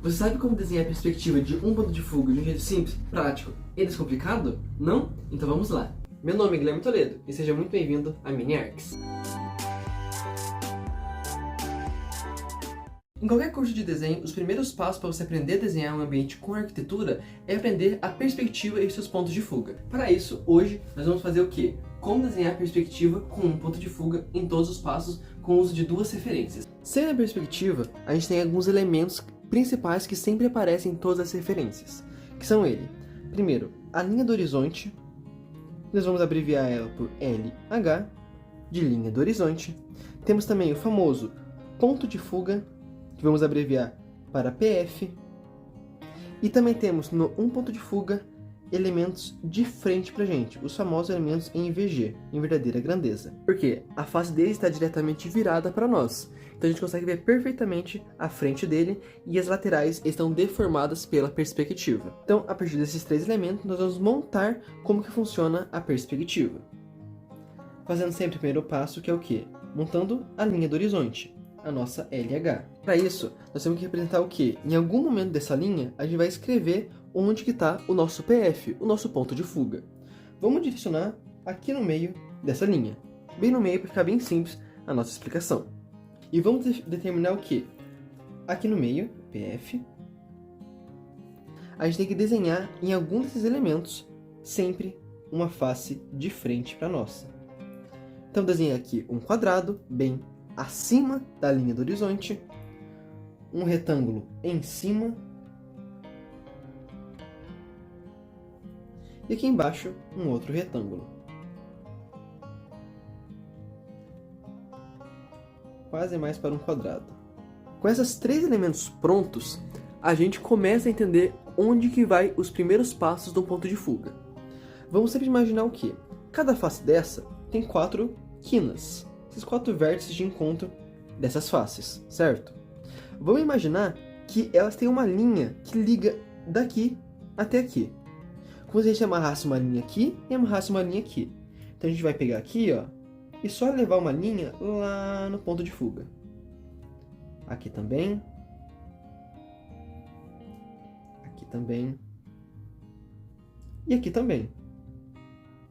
Você sabe como desenhar a perspectiva de um ponto de fuga de um jeito simples, prático e descomplicado? Não? Então vamos lá. Meu nome é Guilherme Toledo e seja muito bem-vindo a MiniArcs. Em qualquer curso de desenho, os primeiros passos para você aprender a desenhar um ambiente com arquitetura é aprender a perspectiva e seus pontos de fuga. Para isso, hoje nós vamos fazer o quê? Como desenhar a perspectiva com um ponto de fuga em todos os passos com o uso de duas referências. Sendo a perspectiva, a gente tem alguns elementos principais que sempre aparecem em todas as referências, que são ele. Primeiro, a linha do horizonte, nós vamos abreviar ela por LH, de linha do horizonte. Temos também o famoso ponto de fuga, que vamos abreviar para PF. E também temos no um ponto de fuga elementos de frente pra gente, os famosos elementos em VG, em verdadeira grandeza. Porque a face dele está diretamente virada para nós, então a gente consegue ver perfeitamente a frente dele e as laterais estão deformadas pela perspectiva. Então, a partir desses três elementos, nós vamos montar como que funciona a perspectiva. Fazendo sempre o primeiro passo, que é o quê? Montando a linha do horizonte, a nossa LH. Para isso, nós temos que representar o quê? Em algum momento dessa linha, a gente vai escrever onde que está o nosso PF, o nosso ponto de fuga. Vamos direcionar aqui no meio dessa linha. Bem no meio, para ficar bem simples a nossa explicação. E vamos determinar o quê? Aqui no meio, PF, a gente tem que desenhar em algum desses elementos sempre uma face de frente para nossa. Então, desenhar aqui um quadrado bem acima da linha do horizonte, um retângulo em cima, e aqui embaixo um outro retângulo. Quase mais para um quadrado. Com esses três elementos prontos, a gente começa a entender onde que vai os primeiros passos de um ponto de fuga. Vamos sempre imaginar o quê? Cada face dessa tem 4 quinas, esses 4 vértices de encontro dessas faces, certo? Vamos imaginar que elas têm uma linha que liga daqui até aqui. Como se a gente amarrasse uma linha aqui e amarrasse uma linha aqui. Então a gente vai pegar aqui, ó, e só levar uma linha lá no ponto de fuga. Aqui também. Aqui também. E aqui também.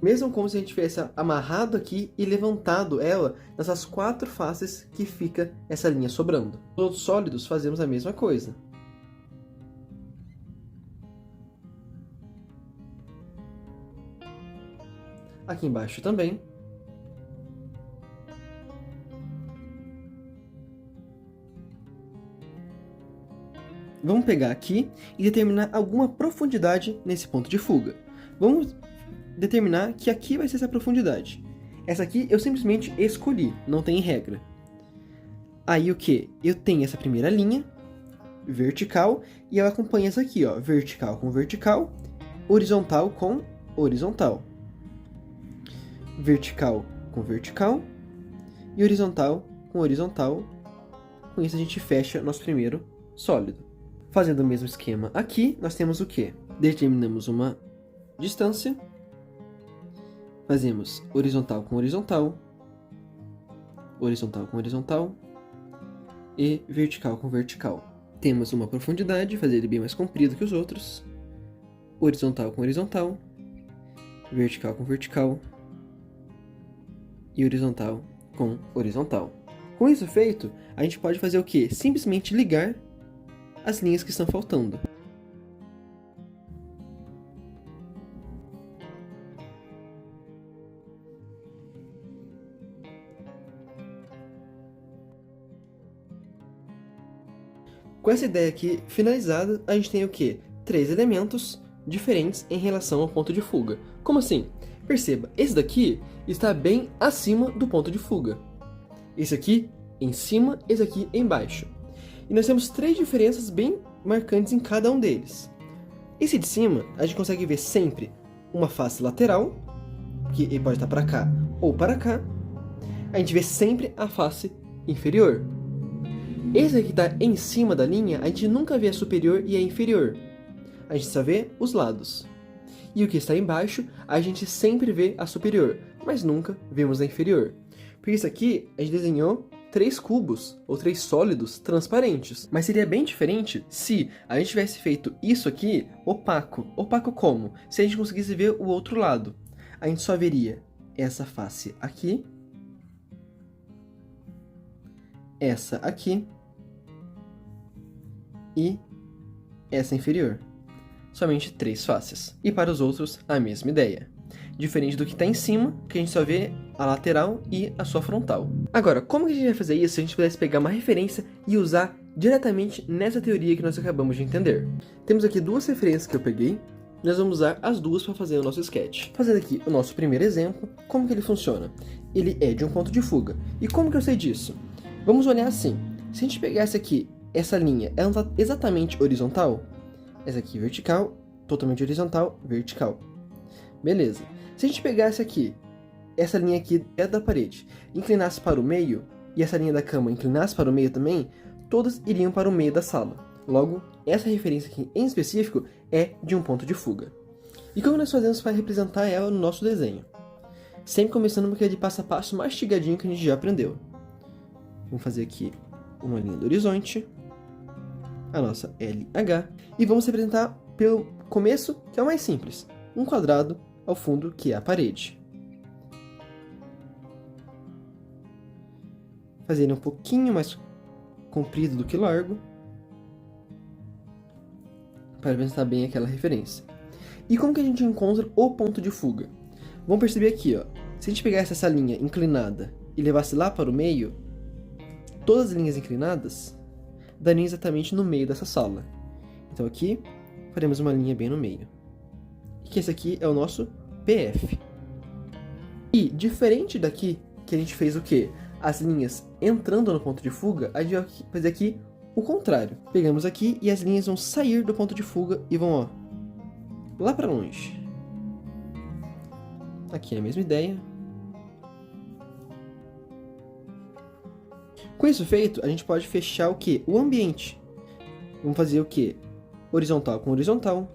Mesmo como se a gente tivesse amarrado aqui e levantado ela nessas 4 faces que fica essa linha sobrando. Nos outros sólidos fazemos a mesma coisa. Aqui embaixo também. Vamos pegar aqui e determinar alguma profundidade nesse ponto de fuga. Vamos determinar que aqui vai ser essa profundidade. Essa aqui eu simplesmente escolhi, não tem regra. Aí o que? Eu tenho essa primeira linha vertical e ela acompanha essa aqui, ó, vertical com vertical, horizontal com horizontal. Vertical com vertical e horizontal com horizontal. Com isso a gente fecha nosso primeiro sólido. Fazendo o mesmo esquema aqui, nós temos o que? Determinamos uma distância, fazemos horizontal com horizontal, horizontal com horizontal e vertical com vertical. Temos uma profundidade, fazer ele bem mais comprido que os outros, horizontal com horizontal, vertical com vertical e horizontal com horizontal. Com isso feito, a gente pode fazer o quê? Simplesmente ligar as linhas que estão faltando. Com essa ideia aqui finalizada, a gente tem o quê? 3 elementos diferentes em relação ao ponto de fuga. Como assim? Perceba, esse daqui está bem acima do ponto de fuga. Esse aqui em cima, esse aqui embaixo. E nós temos 3 diferenças bem marcantes em cada um deles. Esse de cima, a gente consegue ver sempre uma face lateral, que ele pode estar para cá ou para cá. A gente vê sempre a face inferior. Esse aqui que está em cima da linha, a gente nunca vê a superior e a inferior. A gente só vê os lados. E o que está embaixo, a gente sempre vê a superior, mas nunca vemos a inferior. Por isso aqui, a gente desenhou 3 cubos, ou 3 sólidos transparentes. Mas seria bem diferente se a gente tivesse feito isso aqui opaco. Opaco como? Se a gente conseguisse ver o outro lado. A gente só veria essa face aqui, essa aqui e essa inferior. Somente 3 faces. E para os outros, a mesma ideia. Diferente do que está em cima, que a gente só vê a lateral e a sua frontal. Agora, como que a gente vai fazer isso se a gente pudesse pegar uma referência e usar diretamente nessa teoria que nós acabamos de entender? Temos aqui 2 referências que eu peguei. Nós vamos usar as 2 para fazer o nosso sketch. Fazendo aqui o nosso primeiro exemplo, como que ele funciona? Ele é de um ponto de fuga. E como que eu sei disso? Vamos olhar assim. Se a gente pegasse aqui essa linha, ela está exatamente horizontal? Essa aqui vertical, totalmente horizontal, vertical. Beleza. Se a gente pegasse aqui, essa linha aqui é da parede, inclinasse para o meio, e essa linha da cama inclinasse para o meio também, todas iriam para o meio da sala. Logo, essa referência aqui em específico é de um ponto de fuga. E como nós fazemos para representar ela no nosso desenho? Sempre começando com aquele passo a passo mastigadinho que a gente já aprendeu. Vamos fazer aqui uma linha do horizonte, a nossa LH, e vamos representar pelo começo, que é o mais simples, um quadrado ao fundo, que é a parede. Fazer ele um pouquinho mais comprido do que largo, para representar bem aquela referência. E como que a gente encontra o ponto de fuga? Vamos perceber aqui, ó, se a gente pegasse essa linha inclinada e levasse lá para o meio, todas as linhas inclinadas dariam exatamente no meio dessa sala. Então aqui, faremos uma linha bem no meio. E que esse aqui é o nosso PF. E, diferente daqui, que a gente fez o quê? As linhas entrando no ponto de fuga, a gente vai fazer aqui o contrário. Pegamos aqui e as linhas vão sair do ponto de fuga e vão, ó, lá para longe. Aqui é a mesma ideia. Com isso feito, a gente pode fechar o quê? O ambiente. Vamos fazer o quê? Horizontal com horizontal.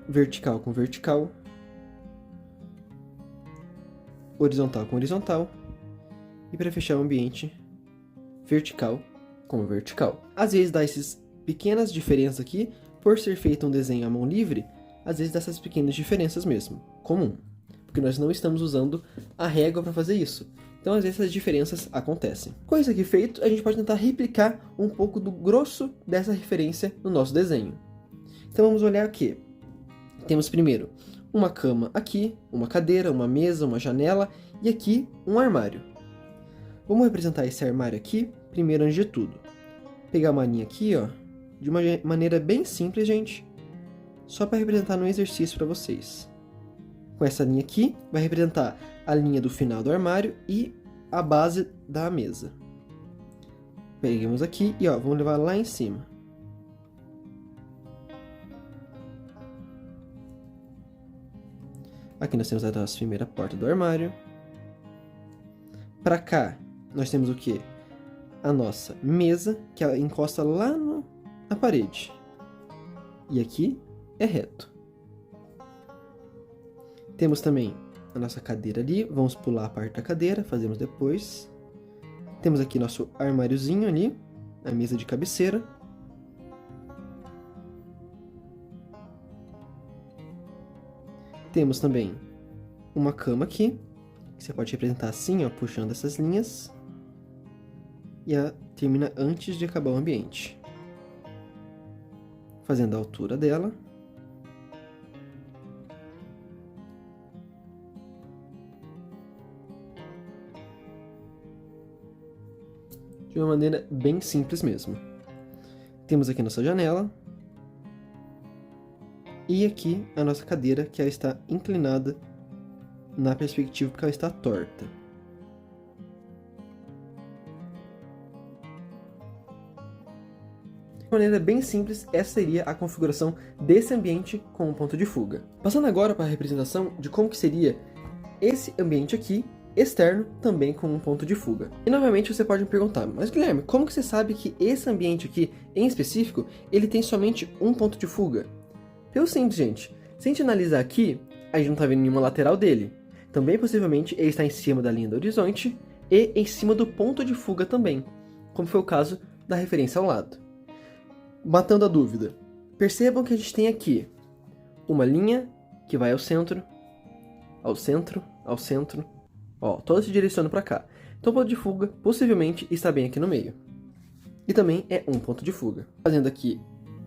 Vertical com vertical. Horizontal com horizontal. E para fechar o ambiente, vertical com vertical. Às vezes dá essas pequenas diferenças aqui, por ser feito um desenho à mão livre, às vezes dá essas pequenas diferenças mesmo, comum. Porque nós não estamos usando a régua para fazer isso. Então, às vezes, essas diferenças acontecem. Com isso aqui feito, a gente pode tentar replicar um pouco do grosso dessa referência no nosso desenho. Então, vamos olhar aqui. Temos primeiro uma cama aqui, uma cadeira, uma mesa, uma janela e aqui um armário. Vamos representar esse armário aqui, primeiro antes de tudo. Pegar uma linha aqui, ó, de uma maneira bem simples, gente, só para representar no exercício para vocês. Com essa linha aqui, vai representar a linha do final do armário e a base da mesa. Pegamos aqui e, ó, vamos levar lá em cima. Aqui nós temos a nossa primeira porta do armário. Para cá, nós temos o quê? A nossa mesa, que ela encosta lá na parede. E aqui é reto. Temos também a nossa cadeira ali. Vamos pular a parte da cadeira, fazemos depois. Temos aqui nosso armáriozinho ali, a mesa de cabeceira. Temos também uma cama aqui, que você pode representar assim, ó, puxando essas linhas. E ela termina antes de acabar o ambiente. Fazendo a altura dela. De uma maneira bem simples mesmo. Temos aqui nossa janela. E aqui a nossa cadeira, que ela está inclinada na perspectiva porque ela está torta. De maneira bem simples, essa seria a configuração desse ambiente com um ponto de fuga. Passando agora para a representação de como que seria esse ambiente aqui, externo, também com um ponto de fuga. E novamente você pode me perguntar, mas Guilherme, como que você sabe que esse ambiente aqui, em específico, ele tem somente um ponto de fuga? Pelo simples, gente. Se a gente analisar aqui, a gente não está vendo nenhuma lateral dele. Então, bem possivelmente, ele está em cima da linha do horizonte e em cima do ponto de fuga também, como foi o caso da referência ao lado. Matando a dúvida, percebam que a gente tem aqui uma linha que vai ao centro, ao centro, ao centro, ó, toda se direciona para cá. Então o ponto de fuga possivelmente está bem aqui no meio. E também é um ponto de fuga. Fazendo aqui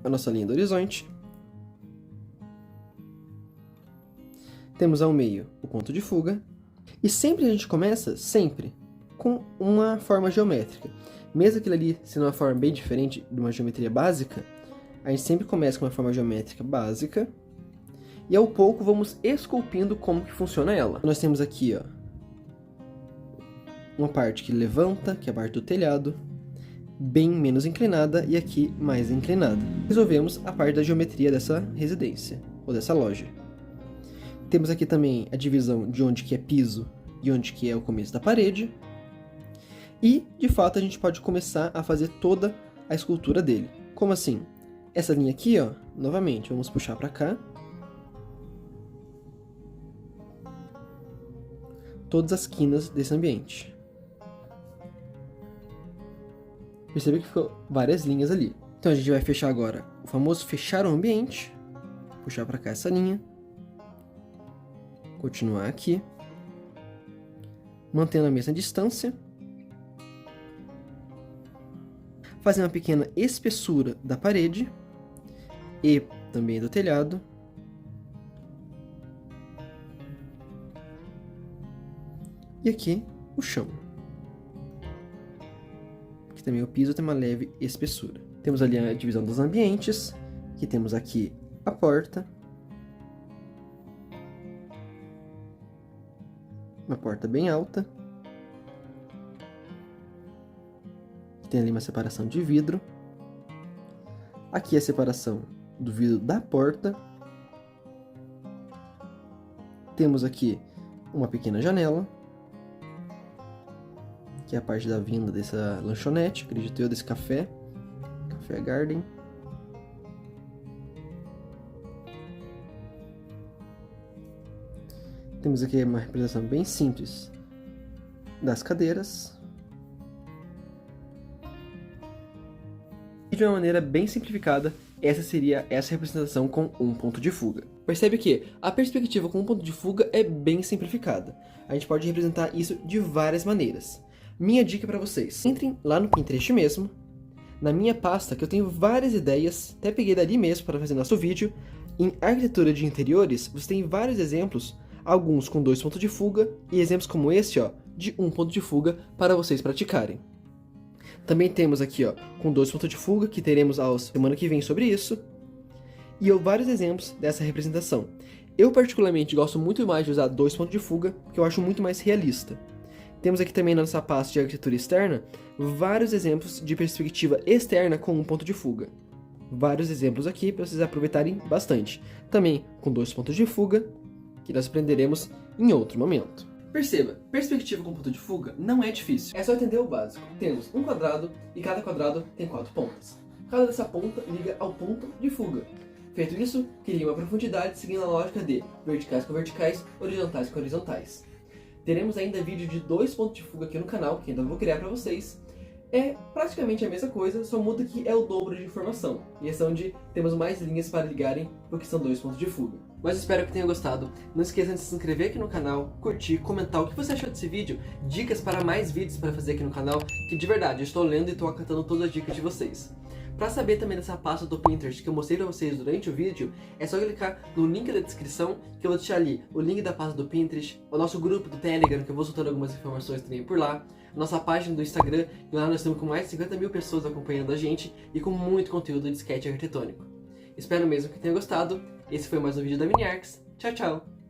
a nossa linha do horizonte, temos ao meio o ponto de fuga, e sempre a gente começa, sempre, com uma forma geométrica. Mesmo aquilo ali sendo uma forma bem diferente de uma geometria básica, a gente sempre começa com uma forma geométrica básica, e ao pouco vamos esculpindo como que funciona ela. Nós temos aqui, ó, uma parte que levanta, que é a parte do telhado, bem menos inclinada, e aqui mais inclinada. Resolvemos a parte da geometria dessa residência, ou dessa loja. Temos aqui também a divisão de onde que é piso e onde que é o começo da parede. E, de fato, a gente pode começar a fazer toda a escultura dele. Como assim? Essa linha aqui, ó, novamente, vamos puxar para cá. Todas as quinas desse ambiente. Percebe que ficou várias linhas ali. Então a gente vai fechar agora o famoso fechar o ambiente. Puxar para cá essa linha. Continuar aqui. Mantendo a mesma distância. Fazer uma pequena espessura da parede. E também do telhado. E aqui o chão. Aqui também o piso tem uma leve espessura. Temos ali a divisão dos ambientes. Aqui temos aqui a porta. Uma porta bem alta. Tem ali uma separação de vidro. Aqui a separação do vidro da porta. Temos aqui uma pequena janela, que é a parte da vinda dessa lanchonete, acredito eu, desse café Garden. Temos aqui uma representação bem simples das cadeiras. E de uma maneira bem simplificada, essa seria essa representação com um ponto de fuga. Percebe que a perspectiva com um ponto de fuga é bem simplificada. A gente pode representar isso de várias maneiras. Minha dica para vocês: entrem lá no Pinterest mesmo, na minha pasta, que eu tenho várias ideias, até peguei dali mesmo para fazer nosso vídeo. Em arquitetura de interiores, você tem vários exemplos, alguns com 2 pontos de fuga, e exemplos como esse, ó, de 1 ponto de fuga para vocês praticarem. Também temos aqui, ó, com 2 pontos de fuga, que teremos a semana que vem sobre isso, e vários exemplos dessa representação. Eu particularmente gosto muito mais de usar 2 pontos de fuga, porque eu acho muito mais realista. Temos aqui também na nossa pasta de arquitetura externa, vários exemplos de perspectiva externa com 1 ponto de fuga. Vários exemplos aqui para vocês aproveitarem bastante. Também com 2 pontos de fuga, que nós aprenderemos em outro momento. Perceba, perspectiva com ponto de fuga não é difícil. É só entender o básico. Temos um quadrado e cada quadrado tem 4 pontas. Cada dessa ponta liga ao ponto de fuga. Feito isso, cria uma profundidade seguindo a lógica de verticais com verticais, horizontais com horizontais. Teremos ainda vídeo de 2 pontos de fuga aqui no canal, que ainda vou criar para vocês. É praticamente a mesma coisa, só muda que é o dobro de informação. E é onde temos mais linhas para ligarem, porque são 2 pontos de fuga. Mas espero que tenham gostado. Não esqueçam de se inscrever aqui no canal, curtir, comentar o que você achou desse vídeo, dicas para mais vídeos para fazer aqui no canal, que de verdade eu estou lendo e estou acatando todas as dicas de vocês. Para saber também dessa pasta do Pinterest que eu mostrei para vocês durante o vídeo, é só clicar no link da descrição, que eu vou deixar ali o link da pasta do Pinterest, o nosso grupo do Telegram, que eu vou soltando algumas informações também por lá, nossa página do Instagram, e lá nós estamos com mais de 50 mil pessoas acompanhando a gente e com muito conteúdo de sketch arquitetônico. Espero mesmo que tenha gostado. Esse foi mais um vídeo da Mini Arcs. Tchau, tchau!